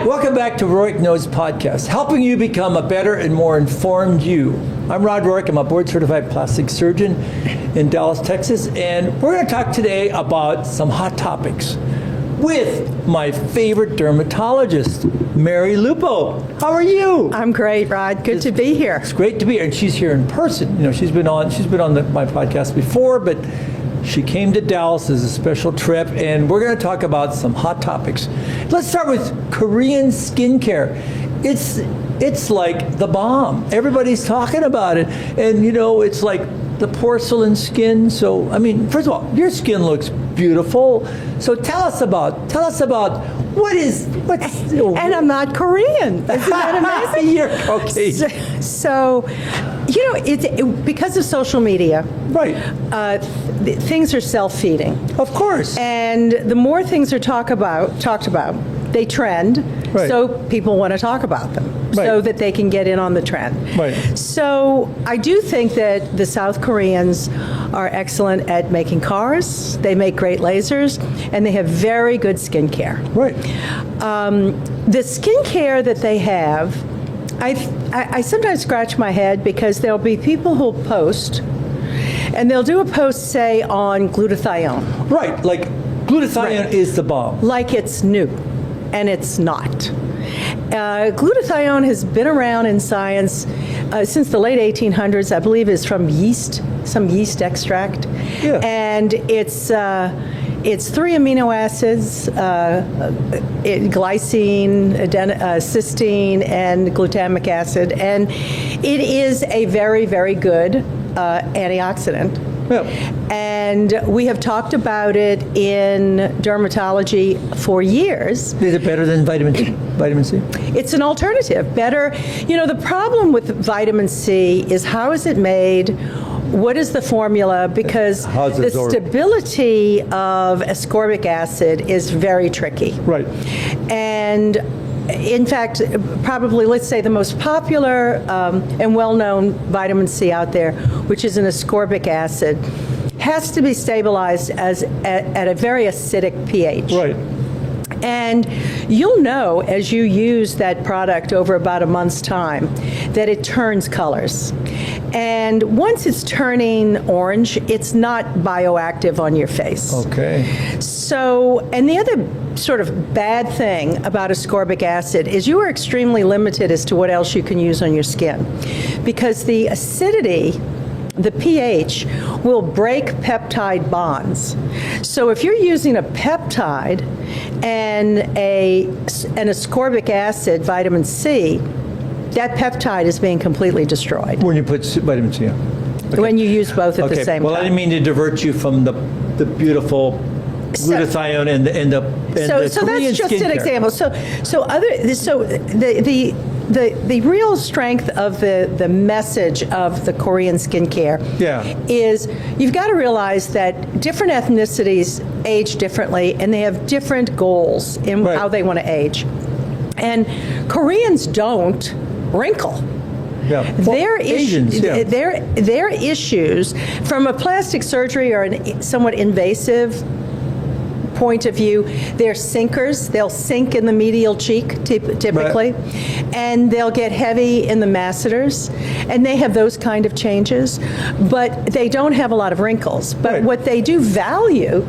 Welcome back to Rohrich Knose podcast, helping you become a better and more informed you. I'm Rod Rohrich. I'm a board-certified plastic surgeon in Dallas, Texas, and we're going to talk today about some hot topics with my favorite dermatologist, Mary Lupo. How are you? I'm great, Rod. Good to be here. It's great to be here, and she's here in person. You know, she's been on my podcast before, but she came to Dallas as a special trip, and we're going to talk about some hot topics. Let's start with Korean skincare. It's like the bomb. Everybody's talking about it, and you know, it's like the porcelain skin. So, I mean, first of all, your skin looks beautiful. So tell us about what's and I'm not Korean. Isn't that amazing? You're okay. So, you know, because of social media, Right. Things are self-feeding. Of course. And the more things are talked about, they trend. Right. So people want to talk about them, Right. so that they can get in on the trend. Right. So I do think that the South Koreans are excellent at making cars. They make great lasers, and they have very good skincare. Right. The skincare that they have, I sometimes scratch my head because there'll be people who'll post, and they'll do a post, say, on glutathione. Right. Like glutathione is the bomb. Like it's new, and it's not. Glutathione has been around in science since the late 1800s. I believe is from yeast, some yeast extract. Yeah. And it's 3 amino acids, glycine, cysteine, and glutamic acid. And it is a very, very good antioxidant. Yeah. And we have talked about it in dermatology for years. Is it better than vitamin C? It's an alternative. Better. You know, the problem with vitamin C is how is it made? What is the formula? Because How's it the absorbed? stability of ascorbic acid is very tricky. Right. And in fact, probably, let's say, the most popular and well-known vitamin C out there, which is an ascorbic acid, has to be stabilized at a very acidic pH. Right. And you'll know as you use that product over about a month's time that it turns colors. And once it's turning orange, it's not bioactive on your face. Okay. So, and the other sort of bad thing about ascorbic acid is you are extremely limited as to what else you can use on your skin, because the acidity, the pH, will break peptide bonds. So if you're using a peptide and an ascorbic acid, vitamin C, that peptide is being completely destroyed When you put vitamin C on. Okay. when you use both at the same Well, I time. didn't mean to divert you from the beautiful glutathione and the So Korean that's just an skincare. example. The real strength of the message of the Korean skincare is you've got to realize that different ethnicities age differently, and they have different goals in Right. how they want to age. And Koreans don't wrinkle. Yeah. Their Asians, yeah. their issues from a plastic surgery or a somewhat invasive point of view, they're sinkers. They'll sink in the medial cheek typically, and they'll get heavy in the masseters, and they have those kind of changes, but they don't have a lot of wrinkles. But Right. what they do value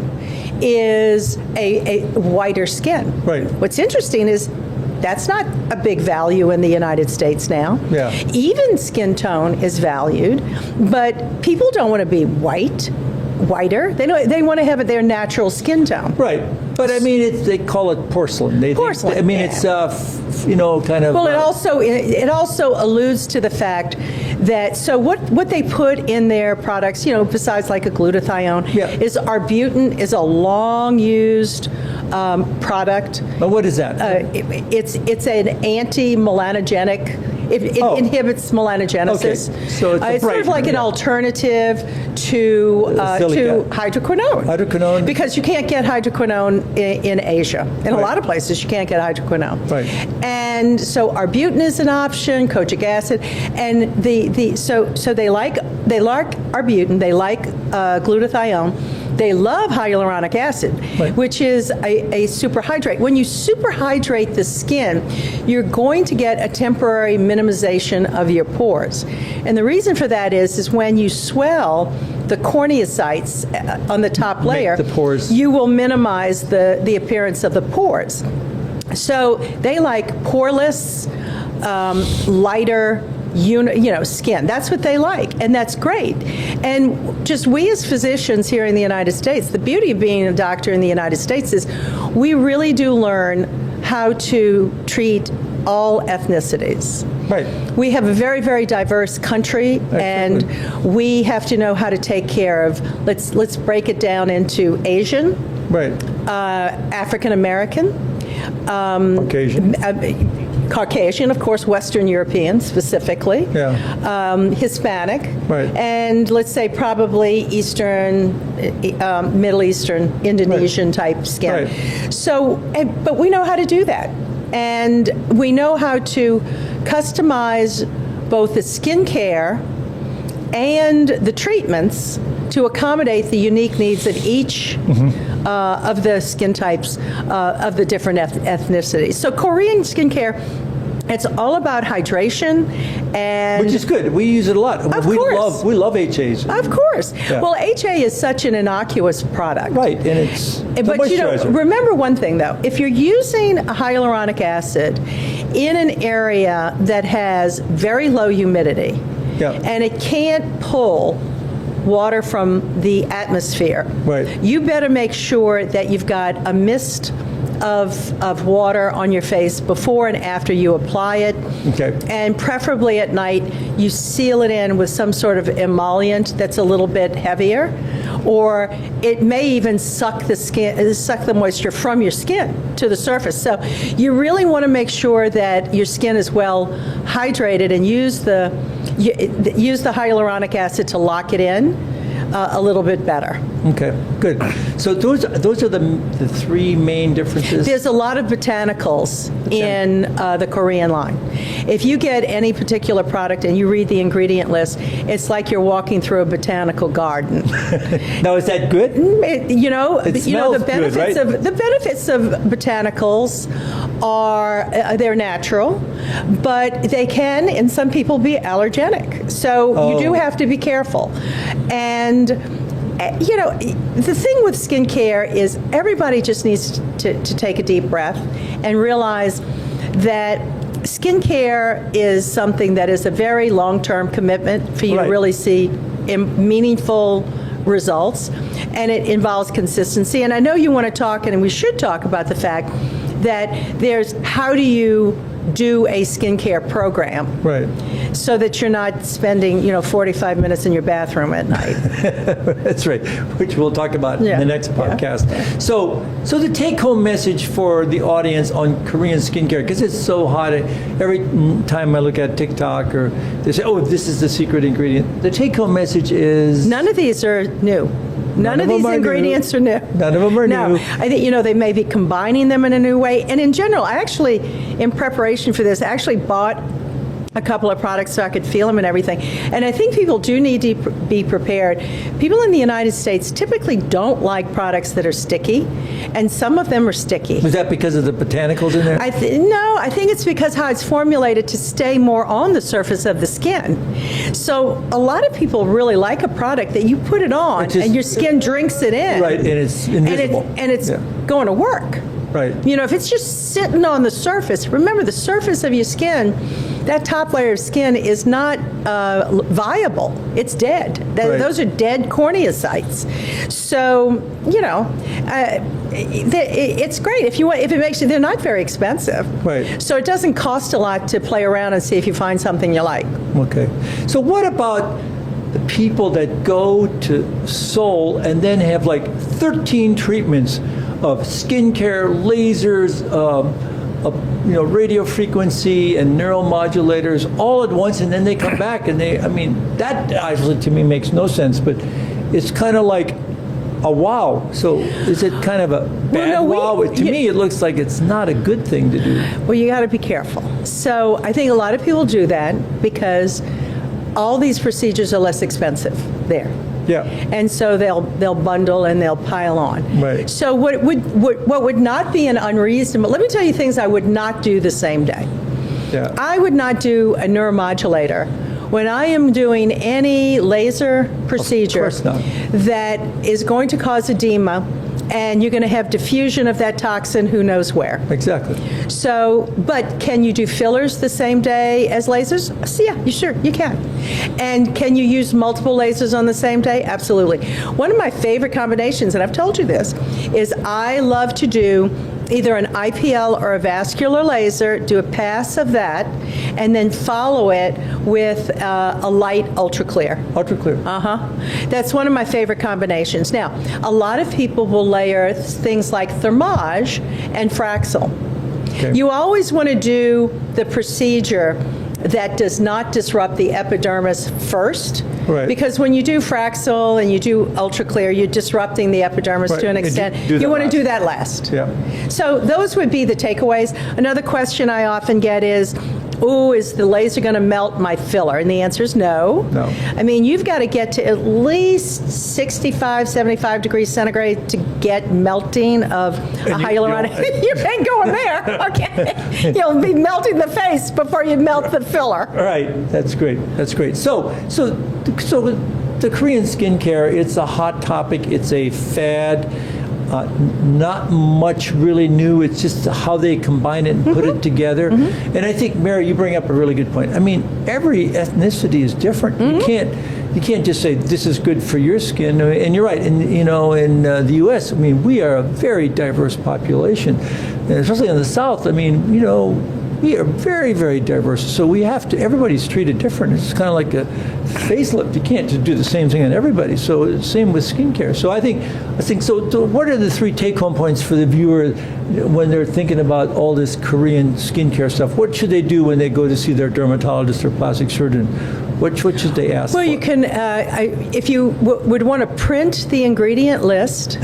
is a whiter skin. Right. What's interesting is that's not a big value in the United States now. Yeah. Even skin tone is valued, but people don't want to be whiter. They want to have their natural skin tone. Right. But I mean, they call it porcelain. Porcelain, I mean, yeah. it's kind of. Well, it also alludes to the fact that what they put in their products, besides like a glutathione, is arbutin is a long used product. But what is that? It's an anti-melanogenic. It inhibits melanogenesis. Okay. So it's sort of like an alternative to hydroquinone. Hydroquinone. Because you can't get hydroquinone in Asia. In a lot of places, you can't get hydroquinone. Right. And so arbutin is an option, kojic acid, and so they like arbutin, they like glutathione. They love hyaluronic acid, Right. which is a superhydrate. When you superhydrate the skin, you're going to get a temporary minimization of your pores. And the reason for that is when you swell the corneocytes on the top layer, the pores. you will minimize the appearance of the pores. So they like poreless, lighter, skin. That's what they like, and that's great. And just we as physicians here in the United States, the beauty of being a doctor in the United States is we really do learn how to treat all ethnicities. Right. We have a very, very diverse country, and we have to know how to take care of, let's break it down into Asian, Right. African American, Caucasian. Caucasian, of course, Western European specifically, Hispanic, Right. and let's say probably Eastern, Middle Eastern, Indonesian type skin. Right. So, but we know how to do that. And we know how to customize both the skincare and the treatments to accommodate the unique needs of each of the skin types of the different ethnicities. So Korean skincare, it's all about hydration, and Which is good. We use it a lot. Of we course. We love HAs. of course. Yeah. Well, HA is such an innocuous product. Right, and it's a But moisturizer. remember one thing though, if you're using a hyaluronic acid in an area that has very low humidity, Yeah. and it can't pull water from the atmosphere, Right. you better make sure that you've got a mist of water on your face before and after you apply it. Okay. And preferably at night, you seal it in with some sort of emollient that's a little bit heavier, or it may even suck the moisture from your skin to the surface. So you really want to make sure that your skin is well hydrated, and use the hyaluronic acid to lock it in a little bit better. Okay, good. So those are the three main differences. There's a lot of botanicals in the Korean line. If you get any particular product and you read the ingredient list, it's like you're walking through a botanical garden. Now, is that good? The smells benefits good, right? of botanicals are they're natural, but they can, in some people, be allergenic. So you do have to be careful. And the thing with skincare is everybody just needs to take a deep breath and realize that skincare is something that is a very long-term commitment for you Right. to really see meaningful results, and it involves consistency. And I know you want to talk, and we should talk about the fact that there's how do you do a skincare program, Right. so that you're not spending 45 minutes in your bathroom at night. That's right, which we'll talk about Yeah. in the next podcast. So the take-home message for the audience on Korean skincare, because it's so hot. Every time I look at TikTok, or they say, "Oh, this is the secret ingredient." The take-home message is None of these are new. None of them these are new. ingredients are new. None of them are No, new. I think, they may be combining them in a new way. And in general, I actually, in preparation for this, I actually bought a couple of products so I could feel them and everything. And I think people do need to be prepared. People in the United States typically don't like products that are sticky, and some of them are sticky. Is that because of the botanicals in there? No, I think it's because how it's formulated to stay more on the surface of the skin. So a lot of people really like a product that you put it on It just- and your skin drinks it in. Right, and it's invisible. And it's Yeah. going to work. Right. If it's just sitting on the surface, remember the surface of your skin, that top layer of skin is not viable. It's dead. Right. Those are dead corneocytes. So, it's great if it makes you. They're not very expensive. Right. So it doesn't cost a lot to play around and see if you find something you like. Okay. So what about the people that go to Seoul and then have like 13 treatments of skincare, lasers, radio frequency and neuromodulators all at once, and then they come back and that actually to me makes no sense, but it's kind of like a wow. So is it kind of a bad wow? To me, it looks like it's not a good thing to do. Well, you got to be careful. So I think a lot of people do that because all these procedures are less expensive there. Yeah. And so they'll bundle and they'll pile on. Right. So what would not be an unreasonable, let me tell you things I would not do the same day. Yeah. I would not do a neuromodulator when I am doing any laser procedure course not. that is going to cause edema, and you're going to have diffusion of that toxin who knows where. Exactly. So, but can you do fillers the same day as lasers? So yeah, you can. And can you use multiple lasers on the same day? Absolutely. One of my favorite combinations, and I've told you this, is I love to do either an IPL or a vascular laser, do a pass of that, and then follow it with a light ultra clear. Ultra clear. That's one of my favorite combinations. Now, a lot of people will layer things like Thermage and Fraxel. Okay. You always want to do the procedure that does not disrupt the epidermis first. Right. Because when you do Fraxel and you do ultra clear, you're disrupting the epidermis Right. to an And extent. do that You want to last. do that last. Yeah. So those would be the takeaways. Another question I often get is, ooh, is the laser going to melt my filler? And the answer is no. No. I mean, you've got to get to at least 65, 75 degrees centigrade to get melting of a And hyaluronic. You ain't going there, okay? You'll be melting the face before you melt the filler. All right, that's great. That's great. So the Korean skincare, it's a hot topic. It's a fad. Not much really new. It's just how they combine it and put it together. And I think, Mary, you bring up a really good point. I mean, every ethnicity is different. You can't just say this is good for your skin. And you're right. And in the U.S., I mean, we are a very diverse population, and especially in the South. I mean, we are very, very diverse. So we have to. Everybody's treated different. It's kind of like a facelift. You can't just do the same thing on everybody. So same with skincare. So I think so. What are the three take-home points for the viewer when they're thinking about all this Korean skincare stuff? What should they do when they go to see their dermatologist or plastic surgeon? What should they ask Well, for? you can, if you would want to print the ingredient list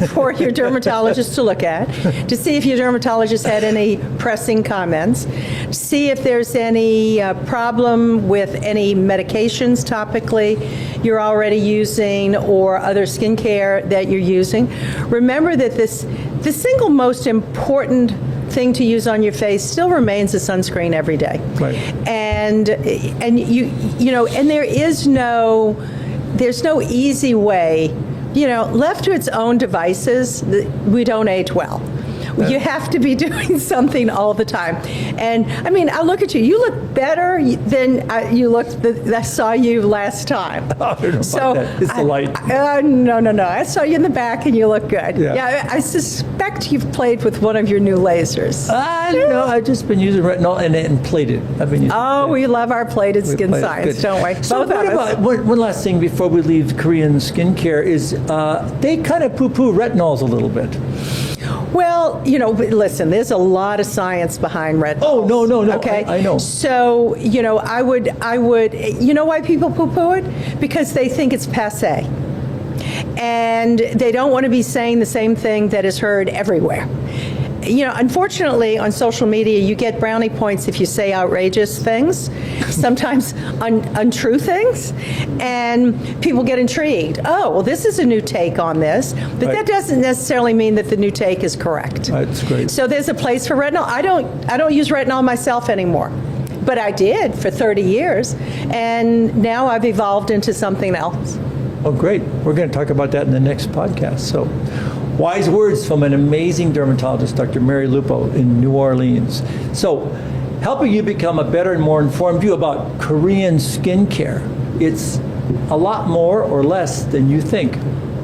for your dermatologist to look at, to see if your dermatologist had any pressing comments, see if there's any problem with any medications topically you're already using or other skincare that you're using. Remember that the single most important thing to use on your face still remains a sunscreen every day. Right. And and there's no easy way. Left to its own devices, we don't age well. You have to be doing something all the time. And I mean, I look at you. You look better than you looked. I saw you last time. I don't know about that. It's the light. No. I saw you in the back, and you look good. Yeah. I suspect you've played with one of your new lasers. No, I've just been using retinol and plated. I've been using. Oh, we love our plated skin plated. science, Good. don't we? So Both what of us. about one last thing before we leave Korean skincare is they kind of poo-poo retinols a little bit. Well, listen, there's a lot of science behind retinols. Oh, no. Okay. I know. So, I would, why people poo-poo it? Because they think it's passé. And they don't want to be saying the same thing that is heard everywhere. Unfortunately, on social media, you get brownie points if you say outrageous things, sometimes untrue things, and people get intrigued. Oh, well, this is a new take on this, but Right. that doesn't necessarily mean that the new take is correct. That's great. So there's a place for retinol. I don't use retinol myself anymore, but I did for 30 years, and now I've evolved into something else. Oh, great. We're going to talk about that in the next podcast. So, wise words from an amazing dermatologist, Dr. Mary Lupo in New Orleans. So, helping you become a better and more informed view about Korean skincare. It's a lot more or less than you think.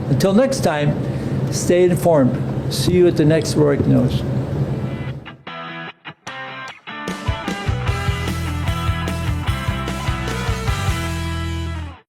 Until next time, stay informed. See you at the next Rohrich Knose.